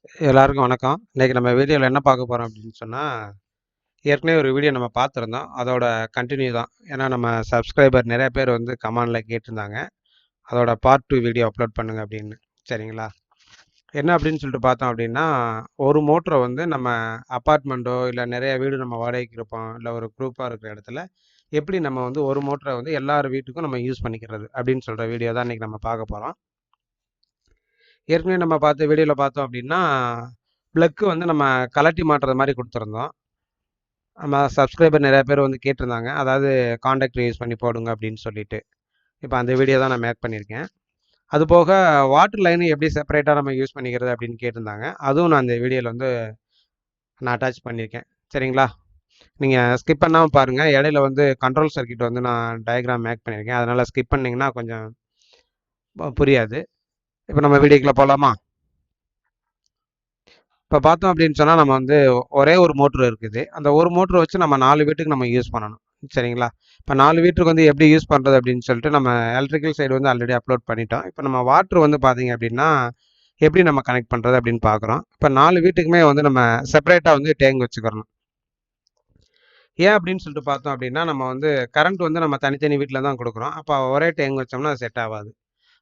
எல்லாருக்கும் வணக்கம். இன்னைக்கு நம்ம வீடியோவில் என்ன பார்க்க போகிறோம் அப்படின்னு சொன்னால், ஏற்கனவே ஒரு வீடியோ நம்ம பார்த்துருந்தோம். அதோட கண்டினியூ தான். ஏன்னா நம்ம சப்ஸ்கிரைபர் நிறைய பேர் வந்து கமெண்டில் கேட்டிருந்தாங்க. அதோட பார்ட் 2 வீடியோ அப்லோட் பண்ணுங்க அப்படின்னு. சரிங்களா? என்ன அப்படின்னு சொல்லிட்டு பார்த்தோம் அப்படின்னா, ஒரு மோட்டரை வந்து நம்ம அப்பார்ட்மெண்ட்டோ இல்லை நிறைய வீடு நம்ம வாடகைக்கு இருப்போம், இல்லை ஒரு குரூப்பாக இருக்கிற இடத்துல எப்படி நம்ம வந்து ஒரு மோட்டரை வந்து எல்லார் வீட்டுக்கும் நம்ம யூஸ் பண்ணிக்கிறது அப்படின்னு சொல்கிற வீடியோ தான் இன்றைக்கி நம்ம பார்க்க போகிறோம். ஏற்கனவே நம்ம பார்த்த வீடியோவில் பார்த்தோம் அப்படின்னா, ப்ளக்கு வந்து நம்ம கலட்டி மாட்டுறது மாதிரி கொடுத்துருந்தோம். நம்ம சப்ஸ்கிரைபர் நிறைய பேர் வந்து கேட்டிருந்தாங்க. அதாவது காண்டாக்டர் யூஸ் பண்ணி போடுங்க அப்படின்னு சொல்லிட்டு. இப்போ அந்த வீடியோ தான் நான் மேக் பண்ணியிருக்கேன். அதுபோக வாட்டர் லைன் எப்படி செப்பரேட்டாக நம்ம யூஸ் பண்ணிக்கிறது அப்படின்னு கேட்டிருந்தாங்க. அதுவும் நான் அந்த வீடியோவில் வந்து நான் அட்டாச் பண்ணியிருக்கேன். சரிங்களா? நீங்கள் ஸ்கிப் பண்ணாமல் பாருங்கள். இடையில வந்து கண்ட்ரோல் சர்க்யூட் வந்து நான் டயக்ராம் மேக் பண்ணியிருக்கேன். அதனால் ஸ்கிப் பண்ணிங்கன்னா கொஞ்சம் புரியாது. இப்போ நம்ம வீடியோக்குள்ளே போகலாமா? இப்போ பார்த்தோம் அப்படின்னு சொன்னால் நம்ம வந்து ஒரே ஒரு மோட்ரு இருக்குது. அந்த ஒரு மோட்ரு வச்சு நம்ம 4 வீட்டுக்கு நம்ம யூஸ் பண்ணணும். சரிங்களா? இப்போ 4 வீட்டுக்கு வந்து எப்படி யூஸ் பண்ணுறது அப்படின்னு சொல்லிட்டு நம்ம எலக்ட்ரிக்கல் சைடு வந்து ஆல்ரெடி அப்லோட் பண்ணிட்டோம். இப்போ நம்ம வாட்ரு வந்து பார்த்தீங்க அப்படின்னா எப்படி நம்ம கனெக்ட் பண்ணுறது அப்படின்னு பார்க்குறோம். இப்போ 4 வீட்டுக்குமே வந்து நம்ம செப்பரேட்டாக வந்து டேங்க் வச்சுக்கிறணும். ஏன் அப்படின்னு சொல்லிட்டு பார்த்தோம் அப்படின்னா நம்ம வந்து கரண்ட் வந்து நம்ம தனித்தனி வீட்டில் தான் கொடுக்குறோம். அப்போ ஒரே டேங்க் வச்சோம்னா அது செட் ஆகாது.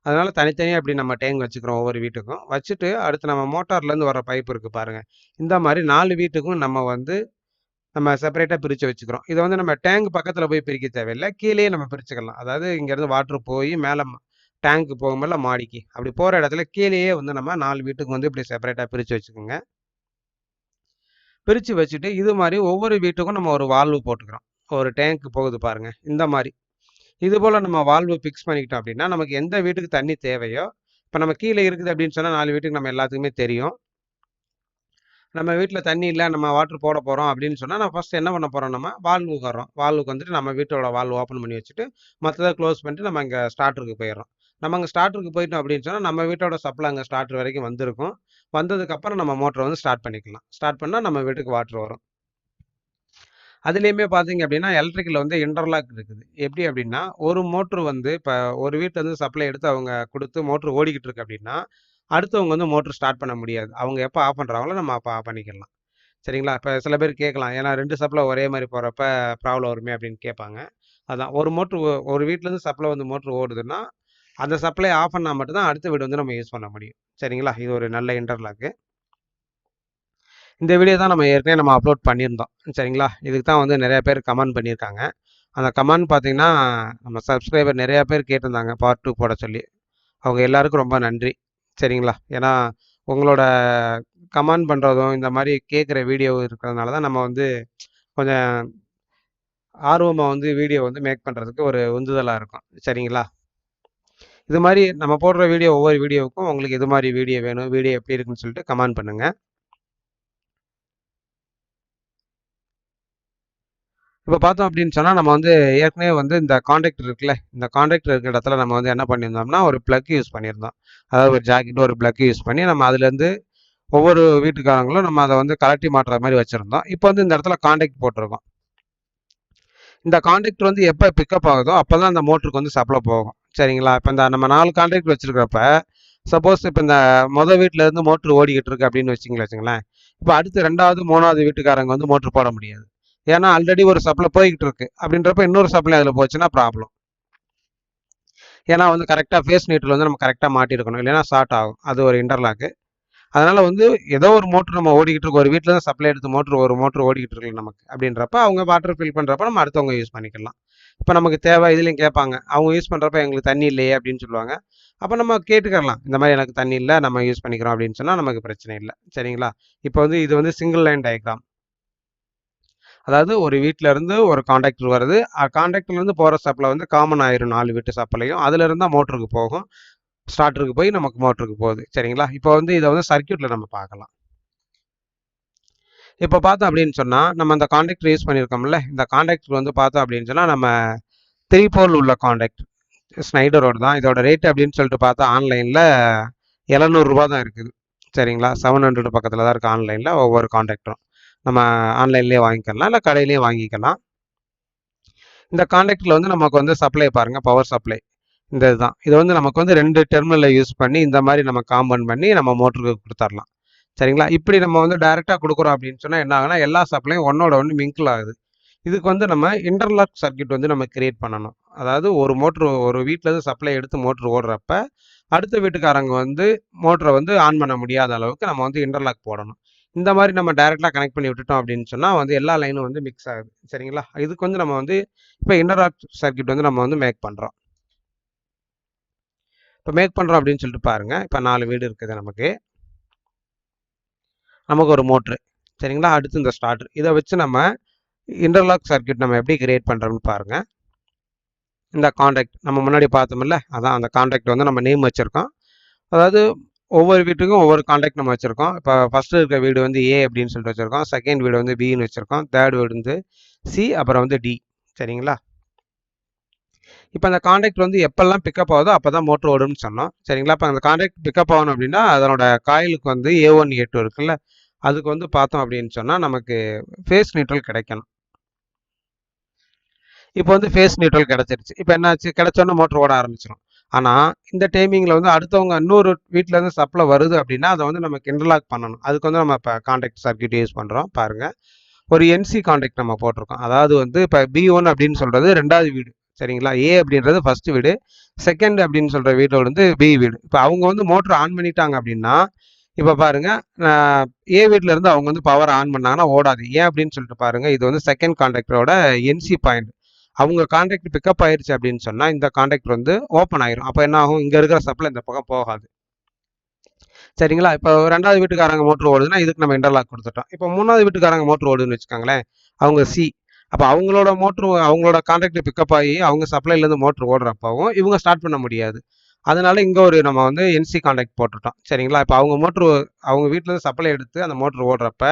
அதனால தனித்தனியாக இப்படி நம்ம டேங்க் வச்சுக்கிறோம் ஒவ்வொரு வீட்டுக்கும். வச்சுட்டு அடுத்து நம்ம மோட்டார்லேருந்து வர பைப் இருக்குது பாருங்கள். இந்த மாதிரி 4 வீட்டுக்கும் நம்ம வந்து நம்ம செப்பரேட்டாக பிரித்து வச்சுக்கிறோம். இதை வந்து நம்ம டேங்க் பக்கத்தில் போய் பிரிக்க தேவையில்லை, கீழேயே நம்ம பிரிச்சுக்கலாம். அதாவது இங்கேருந்து வாட்ரு போய் மேலே டேங்க்கு போகும்போது மாடிக்கு அப்படி போகிற இடத்துல கீழேயே வந்து நம்ம 4 வீட்டுக்கு வந்து இப்படி செப்பரேட்டாக பிரித்து வச்சுக்கோங்க. பிரித்து வச்சுட்டு இது மாதிரி ஒவ்வொரு வீட்டுக்கும் நம்ம ஒரு வால்வு போட்டுக்கிறோம். ஒரு டேங்க் போகுது பாருங்கள், இந்த மாதிரி இது போல் நம்ம வால்வு ஃபிக்ஸ் பண்ணிக்கிட்டோம் அப்படின்னா நமக்கு எந்த வீட்டுக்கு தண்ணி தேவையோ, இப்போ நம்ம கீழே இருக்குது அப்படின்னு சொன்னால் 4 வீட்டுக்கு நம்ம எல்லாத்துக்குமே தெரியும். நம்ம வீட்டில் தண்ணி இல்லை, நம்ம வாட்டர் போட போகிறோம் அப்படின்னு சொன்னால் நம்ம ஃபஸ்ட் என்ன பண்ண போகிறோம், நம்ம வால்வுக்கு வர்றோம். வால்வுக்கு வந்துட்டு நம்ம வீட்டோட வால்வு ஓப்பன் பண்ணி வச்சுட்டு மற்றதை க்ளோஸ் பண்ணிட்டு நம்ம இங்கே ஸ்டார்டருக்கு போயிடுறோம். நம்ம அங்கே ஸ்டார்டருக்கு போயிட்டோம் அப்படின்னு சொன்னால் நம்ம வீட்டோட சப்ளை அங்கே ஸ்டார்டர் வரைக்கும் வந்திருக்கும். வந்ததுக்கப்புறம் நம்ம மோட்டரை வந்து ஸ்டார்ட் பண்ணிக்கலாம். ஸ்டார்ட் பண்ணால் நம்ம வீட்டுக்கு வாட்டர் வரும். அதுலேயுமே பார்த்தீங்க அப்படின்னா எலக்ட்ரிக்கல் வந்து இன்டர்லாக் இருக்குது. எப்படி அப்படின்னா ஒரு மோட்ரு வந்து இப்போ ஒரு வீட்டிலேருந்து சப்ளை எடுத்து அவங்க கொடுத்து மோட்ரு ஓடிக்கிட்டு இருக்கு அப்படின்னா அடுத்தவங்க வந்து மோட்ரு ஸ்டார்ட் பண்ண முடியாது. அவங்க எப்போ ஆஃப் பண்ணுறாங்களோ நம்ம அப்போ ஆஃப் பண்ணிக்கலாம். சரிங்களா? இப்போ சில பேர் கேட்கலாம், ஏன்னா 2 சப்ளை ஒரே மாதிரி போகிறப்ப ப்ராப்ளம் வருமே அப்படின்னு கேட்பாங்க. அதான் ஒரு மோட்ரு ஒரு வீட்டிலேருந்து சப்ளை வந்து மோட்ரு ஓடுதுன்னா அந்த சப்ளை ஆஃப் பண்ணால் மட்டும்தான் அடுத்த வீடு வந்து நம்ம யூஸ் பண்ண முடியும். சரிங்களா? இது ஒரு நல்ல இன்டர்லாக்கு. இந்த வீடியோ தான் நம்ம ஏற்கனவே நம்ம அப்லோட் பண்ணியிருந்தோம். சரிங்களா? இதுக்கு தான் வந்து நிறைய பேர் கமெண்ட் பண்ணியிருக்காங்க. அந்த கமெண்ட் பார்த்தீங்கன்னா நம்ம சப்ஸ்கிரைபர் நிறையா பேர் கேட்டிருந்தாங்க பார்ட் 2 போட சொல்லி. அவங்க எல்லாருக்கும் ரொம்ப நன்றி. சரிங்களா? ஏன்னா உங்களோட கமெண்ட் பண்ணுறதும் இந்த மாதிரி கேட்குற வீடியோ இருக்கிறதுனால தான் நம்ம வந்து கொஞ்சம் ஆர்வமாக வந்து வீடியோ வந்து மேக் பண்ணுறதுக்கு ஒரு உந்துதலாக இருக்கும். சரிங்களா? இது மாதிரி நம்ம போடுற வீடியோ ஒவ்வொரு வீடியோவுக்கும் உங்களுக்கு இது மாதிரி வீடியோ வேணும், வீடியோ எப்படி இருக்குன்னு சொல்லிட்டு கமெண்ட் பண்ணுங்கள். இப்போ பார்த்தோம் அப்படின்னு சொன்னால் நம்ம வந்து ஏற்கனவே வந்து இந்த காண்டாக்டர் இருக்குல்ல, இந்த காண்டாக்டர் இருக்கிற இடத்துல நம்ம வந்து என்ன பண்ணியிருந்தோம்னா ஒரு ப்ளக் யூஸ் பண்ணியிருந்தோம். அதாவது ஒரு ஜாக்கெட் ஒரு ப்ளக் யூஸ் பண்ணி நம்ம அதுலேருந்து ஒவ்வொரு வீட்டுக்காரங்களும் நம்ம அதை வந்து கலட்டி மாட்டுற மாதிரி வச்சுருந்தோம். இப்போ வந்து இந்த இடத்துல காண்டாக்ட் போட்டிருக்கோம். இந்த காண்டாக்டர் வந்து எப்போ பிக்கப் ஆகுதோ அப்போ தான் அந்த மோட்டருக்கு வந்து சப்ளை போகும். சரிங்களா? இப்போ இந்த நம்ம 4 காண்டாக்ட் வச்சுருக்கிறப்ப சப்போஸ் இப்போ இந்த வீட்டில் இருந்து மோட்ரு ஓடிக்கிட்டு இருக்கு அப்படின்னு வச்சுங்களேன். இப்போ அடுத்து 2வது 3வது வீட்டுக்காரங்க வந்து மோட்ரு போட முடியாது. ஏன்னா ஆல்ரெடி ஒரு சப்ளை போய்கிட்டு இருக்கு. அப்படின்றப்ப இன்னொரு சப்ளை அதில் போச்சுன்னா ப்ராப்ளம். ஏன்னா வந்து கரெக்டாக ஃபேஸ் நீட்டில் வந்து நம்ம கரெக்டாக மாட்டியிருக்கணும், இல்லைன்னா ஷார்ட் ஆகும். அது ஒரு இன்டர்லாக்கு. அதனால் வந்து ஏதோ ஒரு மோட்ரு நம்ம ஓடிக்கிட்டு இருக்கு, ஒரு வீட்டில் தான் சப்ளை எடுத்து ஒரு மோட்ரு ஓடிக்கிட்டு இருக்கு நமக்கு அப்படின்றப்ப அவங்க வாட்டர் ஃபில் பண்ணுறப்ப நம்ம அடுத்தவங்க யூஸ் பண்ணிக்கலாம். இப்போ நமக்கு தேவை இதுலையும் கேட்பாங்க, அவங்க யூஸ் பண்ணுறப்ப எங்களுக்கு தண்ணி இல்லையே அப்படின்னு சொல்லுவாங்க. அப்போ நம்ம கேட்டுக்கலாம், இந்த மாதிரி எனக்கு தண்ணி இல்லை, நம்ம யூஸ் பண்ணிக்கிறோம் அப்படின்னு சொன்னால் நமக்கு பிரச்சனை இல்லை. சரிங்களா? இப்போ வந்து இது வந்து சிங்கிள் லைன் டயக்ராம். அதாவது ஒரு வீட்டில இருந்து ஒரு காண்டாக்டர் வருது, காண்டாக்டர்லேருந்து போகிற சப்ளை வந்து காமன் ஆயிரும் 4 வீட்டு சப்ளையும். அதுல இருந்தால் மோட்டருக்கு போகும், ஸ்டார்டருக்கு போய் நமக்கு மோட்டருக்கு போகுது. சரிங்களா? இப்போ வந்து இதை வந்து சர்க்கியூட்டில் நம்ம பார்க்கலாம். இப்போ பார்த்தோம் அப்படின்னு சொன்னால் நம்ம அந்த காண்டாக்டர் யூஸ் பண்ணியிருக்கோம்ல, இந்த காண்டாக்டர் வந்து பார்த்தோம் அப்படின்னு சொன்னால் நம்ம 3 போல் உள்ள காண்டாக்டர் ஸ்னைடரோட தான். இதோட ரேட் அப்படின்னு சொல்லிட்டு பார்த்தா ஆன்லைனில் 700 ரூபா தான் இருக்குது. சரிங்களா? 700 பக்கத்தில் தான் இருக்குது ஆன்லைனில். ஒவ்வொரு காண்டாக்டரும் நம்ம ஆன்லைன்லேயே வாங்கிக்கலாம், இல்லை கடையிலேயே வாங்கிக்கலாம். இந்த காண்டாக்டரில் வந்து நமக்கு வந்து சப்ளை பாருங்கள், பவர் சப்ளை இந்த இதுதான். இது வந்து நமக்கு வந்து 2 டெர்மினலில் யூஸ் பண்ணி இந்த மாதிரி நம்ம காம்பவுண்ட் பண்ணி நம்ம மோட்டருக்கு கொடுத்துடலாம். சரிங்களா? இப்படி நம்ம வந்து டைரக்ட்டா குடுக்குறோம் அப்படின்னு சொன்னா என்ன ஆகும்னா, எல்லா சப்ளையும் ஒண்ணோட ஒண்ணு மிங்கிள் ஆகுது. இதுக்கு வந்து நம்ம இன்டர்லாக் சர்க்யூட் வந்து நம்ம கிரியேட் பண்ணணும். அதாவது ஒரு வீட்ல இருந்து சப்ளை எடுத்து மோட்டர் ஓடுறப்ப, அடுத்த வீட்டுக்காரங்க வந்து மோட்டர வந்து ஆன் பண்ண முடியாத அளவுக்கு நம்ம வந்து இன்டர்லாக் போடணும். இந்த மாரி நம்ம டைரக்ட்டா கனெக்ட் பண்ணி விட்டுட்டோம் அப்படின்னு சொன்னா வந்து எல்லா லைனும் வந்து மிக்ஸ் ஆகுது. சரிங்களா? இதுக்கு வந்து நம்ம வந்து இப்ப இன்டர்லாக் சர்க்யூட் வந்து நம்ம வந்து மேக் பண்றோம். இப்ப மேக் பண்றோம் அப்படின்னு சொல்லிட்டு பாருங்க. இப்ப 4 வீடு இருக்குது நமக்கு. நமக்கு ஒரு மோட்ரு. சரிங்களா? அடுத்து இந்த ஸ்டார்டர். இத வச்சு நம்ம இன்டர்லாக் சர்க்யூட் நம்ம எப்படி கிரியேட் பண்றோம்னு பாருங்க. இந்த கான்டாக்ட் நம்ம முன்னாடி பார்த்தோம்ல, அதான் அந்த கான்டாக்ட் வந்து நம்ம நேம் வச்சிருக்கோம். அதாவது ஒவ்வொரு வீட்டுக்கும் ஒவ்வொரு கான்டாக்ட் நம்ம வச்சிருக்கோம். இப்போ ஃபர்ஸ்ட் இருக்க வீடு வந்து ஏ அப்படின்னு சொல்லிட்டு வச்சிருக்கோம். செகண்ட் வீடு வந்து பின்னு வச்சிருக்கோம். தேர்ட் வீடு வந்து சி, அப்புறம் வந்து டி. சரிங்களா? இப்போ அந்த கான்டாக்ட் வந்து எப்பெல்லாம் பிக்கப் ஆகுதோ அப்பதான் மோட்டர் ஓடும்னு சொன்னோம். சரிங்களா? இப்போ அந்த கான்டாக்ட் பிக்கப் ஆகணும் அப்படின்னா அதனோட காயிலுக்கு வந்து A1 A2 இருக்குல்ல, அதுக்கு வந்து பார்த்தோம் அப்படின்னு சொன்னா நமக்கு ஃபேஸ் நியூட்ரல் கிடைக்கணும். இப்போ வந்து ஃபேஸ் நியூட்ரல் கிடைச்சிருச்சு. இப்போ என்னாச்சு, கிடைச்சோன்னே மோட்டர் ஓட ஆரம்பிச்சிடும். ஆனால் இந்த டைமிங்கில் வந்து அடுத்தவங்க இன்னொரு வீட்டில் இருந்து சப்ளை வருது அப்படின்னா அதை வந்து நமக்கு இன்டர்லாக் பண்ணணும். அதுக்கு வந்து நம்ம இப்போ கான்டாக்ட் சர்க்யூட் யூஸ் பண்ணுறோம் பாருங்க. ஒரு என்சி கான்டாக்ட் நம்ம போட்டிருக்கோம். அதாவது வந்து இப்போ B1 அப்படின்னு சொல்றது ரெண்டாவது வீடு. சரிங்களா? ஏ அப்படின்றது ஃபர்ஸ்ட் வீடு, செகண்ட் அப்படின்னு சொல்ற வீட்டோட வந்து பி வீடு. இப்போ அவங்க வந்து மோட்டர் ஆன் பண்ணிட்டாங்க அப்படின்னா, இப்போ பாருங்க, ஏ வீட்ல இருந்து அவங்க வந்து பவர் ஆன் பண்ணாங்கன்னா ஓடாது. ஏன் அப்படின்னு சொல்லிட்டு பாருங்க, இது வந்து செகண்ட் கான்டாக்டரோட என்சி பாயிண்ட். அவங்க கான்டாக்ட் பிக்கப் ஆயிருச்சு அப்படின்னு சொன்னா இந்த கான்டாக்ட் வந்து ஓப்பன் ஆயிரும். அப்போ என்ன ஆகும், இங்க இருக்கிற சப்ளை இந்த பக்கம் போகாது. சரிங்களா? இப்போ ரெண்டாவது வீட்டுக்காரங்க மோட்டர் ஓடுதுன்னா இதுக்கு நம்ம இன்டர்லாக் கொடுத்துட்டோம். இப்போ மூணாவது வீட்டுக்காரங்க மோட்டர் ஓடுதுன்னு வச்சுக்கோங்களேன், அவங்க சி. அப்போ அவங்களோட மோட்டர் அவங்களோட கான்டாக்ட் பிக்கப் ஆகி அவங்க சப்ளைலேருந்து மோட்டர் ஓடுறப்பவும் இவங்க ஸ்டார்ட் பண்ண முடியாது. அதனால இங்கே ஒரு நம்ம வந்து என்சி கான்டாக்ட் போட்டுட்டோம். சரிங்களா? இப்போ அவங்க மோட்ரு அவங்க வீட்டிலேருந்து சப்ளை எடுத்து அந்த மோட்டர் ஓடுறப்ப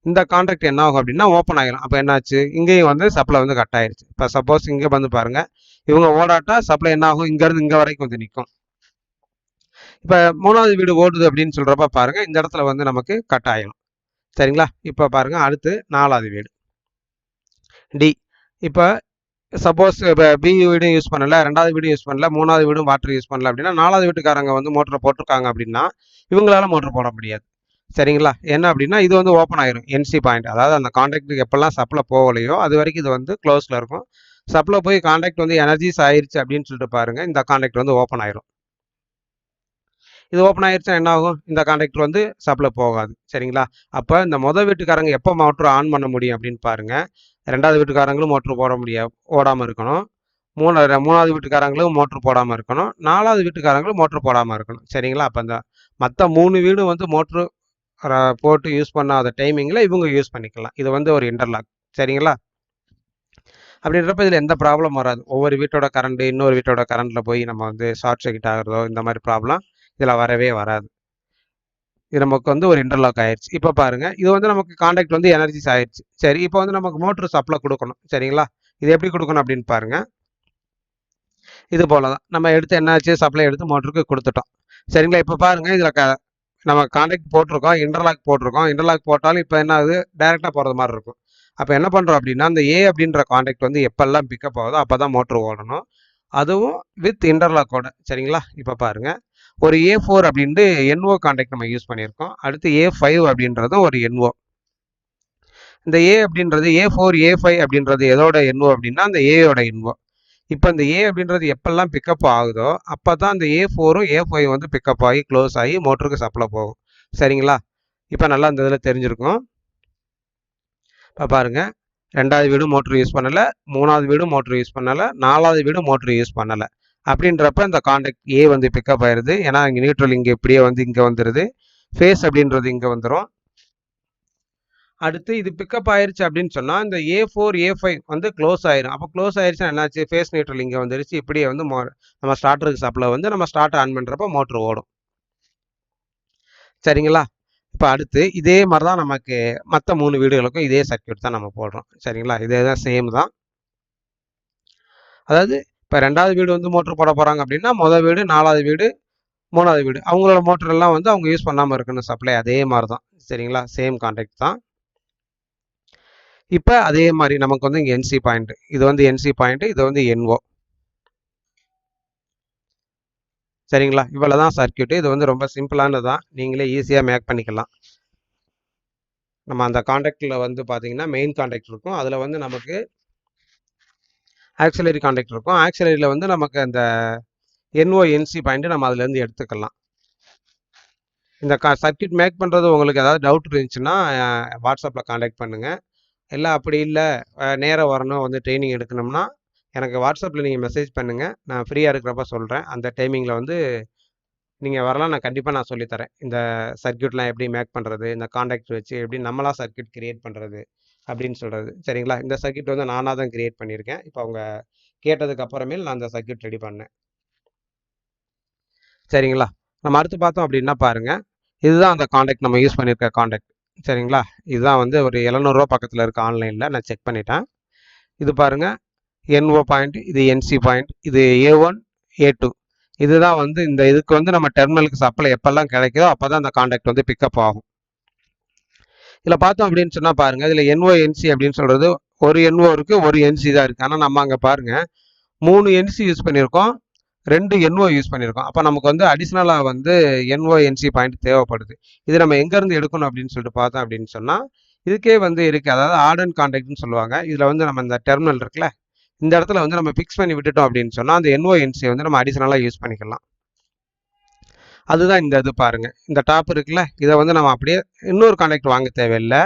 இந்த கான்டாக்ட் என்ன ஆகும் அப்படின்னா ஓப்பன் ஆகிடும். அப்போ என்னாச்சு, இங்கேயும் வந்து சப்ளை வந்து கட் ஆயிருச்சு. இப்போ சப்போஸ் இங்கே வந்து பாருங்க, இவங்க ஓடாட்டா சப்ளை என்ன ஆகும், இங்கேருந்து இங்கே வரைக்கும் வந்து நிற்கும். இப்போ மூணாவது வீடு ஓடுது அப்படின்னு சொல்றப்ப பாருங்க, இந்த இடத்துல வந்து நமக்கு கட் ஆயிடும். சரிங்களா? இப்போ பாருங்க, அடுத்து நாலாவது வீடு டி. இப்போ சப்போஸ் இப்போ பி வீடும் யூஸ் பண்ணல, ரெண்டாவது வீடும் யூஸ் பண்ணல, மூணாவது வீடும் வாட்டர் யூஸ் பண்ணல அப்படின்னா நாலாவது வீட்டுக்காரங்க வந்து மோட்டரை போட்டிருக்காங்க அப்படின்னா இவங்களால மோட்டர் போட முடியாது. சரிங்களா? என்ன அப்படின்னா இது வந்து ஓப்பன் ஆயிரும் என்சி பாயிண்ட். அதாவது அந்த கான்டாக்டுக்கு எப்பெல்லாம் சப்ளை போகலையோ அது வரைக்கும் இது வந்து க்ளோஸில் இருக்கும். சப்ளை போய் கான்டாக்ட் வந்து எனர்ஜிஸ் ஆயிருச்சு அப்படின்னு சொல்லிட்டு பாருங்க, இந்த கான்டாக்ட் வந்து ஓப்பன் ஆயிரும். இது ஓப்பன் ஆயிருச்சுன்னா என்ன ஆகும், இந்த கான்டாக்டர் வந்து சப்ளை போகாது. சரிங்களா? அப்போ இந்த மொதல் வீட்டுக்காரங்க எப்போ மோட்டர் ஆன் பண்ண முடியும் அப்படின்னு பாருங்க, ரெண்டாவது வீட்டுக்காரங்களும் மோட்டர் போட முடியாது, ஓடாமல் இருக்கணும். மூணாவது வீட்டுக்காரங்களும் மோட்ரு போடாமல் இருக்கணும். நாலாவது வீட்டுக்காரங்களும் மோட்ரு போடாமல் இருக்கணும். சரிங்களா? அப்போ இந்த மற்ற 3 வீடும் வந்து மோட்ரு போட்டு யூஸ் பண்ணாத டைமிங்கில் இவங்க யூஸ் பண்ணிக்கலாம். இது வந்து ஒரு இன்டர்லாக். சரிங்களா? அப்படின்றப்ப இதில் எந்த ப்ராப்ளம் வராது. ஒவ்வொரு வீட்டோட கரண்ட்டு இன்னொரு வீட்டோட கரண்ட்டில் போய் நம்ம வந்து ஷார்ட் சர்க்யூட் ஆகிறதோ இந்த மாதிரி ப்ராப்ளம் இதில் வரவே வராது. இது நமக்கு வந்து ஒரு இன்டர்லாக் ஆயிடுச்சு. இப்போ பாருங்க, இது வந்து நமக்கு கான்டாக்ட் வந்து எனர்ஜிஸ் ஆயிடுச்சு. சரி, இப்போ வந்து நமக்கு மோட்ரு சப்ளை கொடுக்கணும். சரிங்களா? இது எப்படி கொடுக்கணும் அப்படின்னு பாருங்க. இது போல தான் நம்ம எடுத்து என்னாச்சு, சப்ளை எடுத்து மோட்டருக்கு கொடுத்துட்டோம். சரிங்களா? இப்போ பாருங்க, இதில் நம்ம கான்டாக்ட் போட்டிருக்கோம், இன்டர்லாக் போட்டிருக்கோம். இன்டர்லாக் போட்டாலும் இப்போ என்ன ஆகுது, டைரெக்டாக போகிறது மாதிரி இருக்கும். அப்போ என்ன பண்ணுறோம் அப்படின்னா, அந்த ஏ அப்படின்ற கான்டாக்ட் வந்து எப்பெல்லாம் பிக்கப் ஆகுதோ அப்போ தான் மோட்ரு ஓடணும். அதுவும் வித் இன்டர்லாக்கோட. சரிங்களா? இப்போ பாருங்க, ஒரு A4 அப்படின்ட்டு NO கான்டாக்ட் நம்ம யூஸ் பண்ணியிருக்கோம். அடுத்து A5 அப்படின்றதும் ஒரு NO. இந்த ஏ அப்படின்றது A4 A5 அப்படின்றது எதோட NO அப்படின்னா அந்த ஏயோட NO. இப்போ இந்த ஏ அப்படின்றது எப்பெல்லாம் பிக்கப் ஆகுதோ அப்போ தான் அந்த A4ம் A5 வந்து பிக்கப் ஆகி க்ளோஸ் ஆகி மோட்டருக்கு சப்ளை போகும். சரிங்களா? இப்போ நல்லா இந்த இதில் தெரிஞ்சிருக்கும். இப்போ பாருங்க, ரெண்டாவது வீடும் மோட்ரு யூஸ் பண்ணலை, மூணாவது வீடும் மோட்ரு யூஸ் பண்ணலை, நாலாவது வீடும் மோட்ரு யூஸ் பண்ணலை. அப்படின்றப்ப இந்த கான்டாக்ட் ஏ வந்து பிக்கப் ஆயிடுது. ஏன்னா இங்கே நியூட்ரல் இங்கே இப்படியே வந்து இங்கே வந்துடுது. ஃபேஸ் அப்படின்றது இங்கே வந்துடும். அடுத்து இது பிக்கப் ஆயிருச்சு அப்படின்னு சொன்னா இந்த A4 A5 வந்து க்ளோஸ் ஆயிரும். அப்போ க்ளோஸ் ஆயிருச்சுன்னா என்னாச்சு, ஃபேஸ் நியூட்ரல் இங்கே வந்துருச்சு. இப்படியே வந்து நம்ம ஸ்டார்டருக்கு சப்ளை வந்து நம்ம ஸ்டார்ட் ஆன் பண்ணுறப்ப மோட்ரு ஓடும். சரிங்களா? இப்போ அடுத்து இதே மாதிரி தான் நமக்கு மற்ற 3 வீடுகளுக்கும் இதே சர்க்யூட் தான் நம்ம போடுறோம். சரிங்களா? இதே தான் சேம் தான். அதாவது இப்போ ரெண்டாவது வீடு வந்து மோட்ரு போட போகிறாங்க அப்படின்னா மொதல் வீடு, நாலாவது வீடு, மூணாவது வீடு அவங்களோட மோட்டர் எல்லாம் வந்து அவங்க யூஸ் பண்ணாமல் இருக்கணும் சப்ளை. அதே மாதிரி தான். சரிங்களா? சேம் கான்டாக்ட் தான். இப்போ அதே மாதிரி நமக்கு வந்து இங்கே என்சி பாயிண்ட், இது வந்து என்சி பாயிண்ட், இது வந்து NO. சரிங்களா? இவ்வளோதான் சர்க்யூட். இது வந்து ரொம்ப சிம்பிளானது தான். நீங்களே ஈஸியா மேக் பண்ணிக்கலாம். நம்ம அந்த கான்டாக்ட்ல வந்து பார்த்தீங்கன்னா, மெயின் கான்டாக்ட் இருக்கும். அதில வந்து நமக்கு ஆக்ஸிலரி கான்டாக்ட் இருக்கும். ஆக்ஸிலரியில வந்து நமக்கு அந்த NONC பாயிண்ட் நம்ம அதிலேருந்து எடுத்துக்கலாம். இந்த சர்க்யூட் மேக் பண்ணுறது உங்களுக்கு ஏதாவது டவுட் இருந்துச்சுன்னா வாட்ஸ்அப்பில் கான்டாக்ட் பண்ணுங்கள். இல்லை அப்படி இல்லை நேராக வரணும் வந்து ட்ரைனிங் எடுக்கணும்னா எனக்கு வாட்ஸ்அப்பில் நீங்கள் மெசேஜ் பண்ணுங்கள். நான் ஃப்ரீயாக இருக்கிறப்ப சொல்கிறேன். அந்த டைமிங்கில் வந்து நீங்கள் வரலாம். நான் கண்டிப்பாக நான் சொல்லித்தரேன். இந்த சர்க்யூட்லாம் எப்படி மேக் பண்ணுறது, இந்த கான்டாக்ட் வச்சு எப்படி நம்மளா சர்க்யூட் கிரியேட் பண்ணுறது அப்படின்னு சொல்கிறது. சரிங்களா? இந்த சர்க்யூட் வந்து நானாக தான் கிரியேட் பண்ணியிருக்கேன். இப்போ அவங்க கேட்டதுக்கு அப்புறமேல் நான் அந்த சர்க்யூட் ரெடி பண்ணேன். சரிங்களா? நம்ம அடுத்து பார்த்தோம் அப்படின்னா பாருங்கள், இதுதான் அந்த கான்டாக்ட் நம்ம யூஸ் பண்ணியிருக்க கான்டாக்ட். சரிங்களா? இதுதான் வந்து ஒரு ரூ. 700 பக்கத்தில் இருக்க ஆன்லைனில் நான் செக் பண்ணிட்டேன். இது பாருங்கள் NO பாயிண்ட், இது NC பாயிண்ட், இது A1 A2. இதுதான் வந்து இந்த இதுக்கு வந்து நம்ம டெர்மினலுக்கு சப்ளை எப்பெல்லாம் கிடைக்குதோ அப்போ தான் அந்த கான்டாக்ட் வந்து பிக்கப் ஆகும். இதில் பார்த்தோம் அப்படின்னு சொன்னால் பாருங்கள், இதில் NONC அப்படின்னு சொல்கிறது ஒரு NO இருக்குது, ஒரு NC தான் இருக்குது. ஆனால் நம்ம அங்கே பாருங்கள் 3 NC யூஸ் பண்ணியிருக்கோம், 2 NO யூஸ் பண்ணியிருக்கோம். அப்போ நமக்கு வந்து அடிஷ்னலாக வந்து NONC பாயிண்ட் தேவைப்படுது. இது நம்ம எங்கேருந்து எடுக்கணும் அப்படின்னு சொல்லிட்டு பார்த்தோம் அப்படின்னு சொன்னால் இதுக்கே வந்து இருக்குது. அதாவது ஆட் அண்ட் கான்டாக்ட்னு சொல்லுவாங்க. இதில் வந்து நம்ம இந்த டெர்மினல் இருக்குல்ல, இந்த இடத்துல வந்து நம்ம ஃபிக்ஸ் பண்ணி விட்டுட்டோம் அப்படின்னு சொன்னால் அந்த NONC வந்து நம்ம அடிஷ்னலாக யூஸ் பண்ணிக்கலாம். அதுதான் இந்த இது பாருங்க, இந்த டாப் இருக்குல்ல, இதை வந்து நம்ம அப்படியே இன்னொரு கான்டாக்ட் வாங்க தேவையில்லை.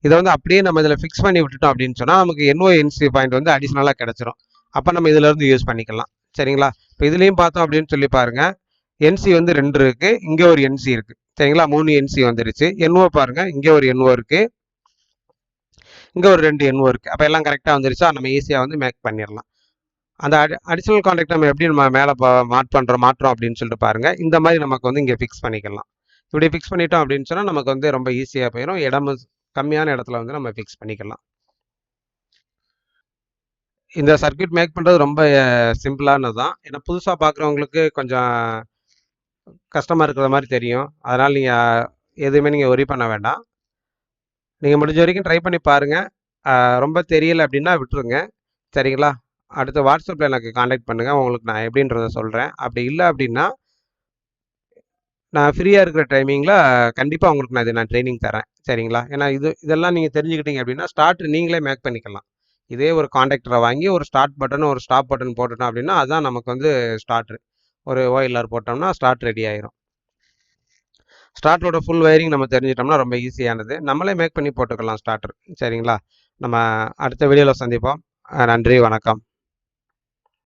இதை வந்து அப்படியே நம்ம இதில் ஃபிக்ஸ் பண்ணி விட்டுட்டோம் அப்படின்னு சொன்னால் நமக்கு NONC பாயிண்ட் வந்து அடிஷ்னலாக கிடச்சிரும். அப்போ நம்ம இதிலேருந்து யூஸ் பண்ணிக்கலாம். சரிங்களா? இப்போ இதுலேயும் பார்த்தோம் அப்படின்னு சொல்லி பாருங்க, NC வந்து 2 இருக்குது, இங்கே ஒரு NC இருக்குது. சரிங்களா? 3 NC வந்துருச்சு. NO பாருங்க, இங்கே ஒரு NO இருக்குது, இங்கே ஒரு 2 NO இருக்குது. அப்போ எல்லாம் கரெக்டாக வந்துருச்சா, நம்ம ஈஸியாக வந்து மேக் பண்ணிடலாம். அந்த அடிஷனல் கான்டாக்ட் நம்ம எப்படி நம்ம மேலே மாற்றோம் அப்படின்னு சொல்லிட்டு பாருங்க, இந்த மாதிரி நமக்கு வந்து இங்கே ஃபிக்ஸ் பண்ணிக்கலாம். இப்படி ஃபிக்ஸ் பண்ணிட்டோம் அப்படின்னு சொன்னால் நமக்கு வந்து ரொம்ப ஈஸியாக போயிடும். இடம் கம்மியான இடத்துல வந்து நம்ம ஃபிக்ஸ் பண்ணிக்கலாம். இந்த சர்க்யூட் மேக் பண்ணுறது ரொம்ப சிம்பிளானது தான். ஏன்னா புதுசாக பார்க்குறவங்களுக்கு கொஞ்சம் கஷ்டமாக இருக்கிற மாதிரி தெரியும். அதனால் நீங்கள் எதுவுமே நீங்கள் ஒரி பண்ண வேண்டாம். நீங்கள் முடிஞ்ச வரைக்கும் ட்ரை பண்ணி பாருங்கள். ரொம்ப தெரியலை அப்படின்னா விட்டுருங்க. சரிங்களா? அடுத்து வாட்ஸ்அப்பில் எனக்கு கான்டாக்ட் பண்ணுங்கள், உங்களுக்கு நான் எப்படின்றத சொல்கிறேன். அப்படி இல்லை அப்படின்னா நான் ஃப்ரீயாக இருக்கிற டைமிங்கில் கண்டிப்பாக உங்களுக்கு நான் ட்ரைனிங் தரேன். சரிங்களா? ஏன்னா இதெல்லாம் நீங்கள் தெரிஞ்சுக்கிட்டீங்க அப்படின்னா ஸ்டார்ட் நீங்களே மேக் பண்ணிக்கலாம். இதே ஒரு கான்டாக்டரை வாங்கி ஒரு ஸ்டார்ட் பட்டன் ஒரு ஸ்டாப் பட்டன் போட்டுட்டோம் அப்படின்னா அதுதான் நமக்கு வந்து ஸ்டார்ட்ரு. ஒரு OILR போட்டோம்னா ஸ்டார்ட் ரெடி ஆயிரும். ஸ்டார்ட்டோட ஃபுல் வயரிங் நம்ம தெரிஞ்சிட்டோம்னா ரொம்ப ஈஸியானது. நம்மளே மேக் பண்ணி போட்டுக்கலாம் ஸ்டார்டர். சரிங்களா? நம்ம அடுத்த வீடியோவில் சந்திப்போம். நன்றி, வணக்கம்.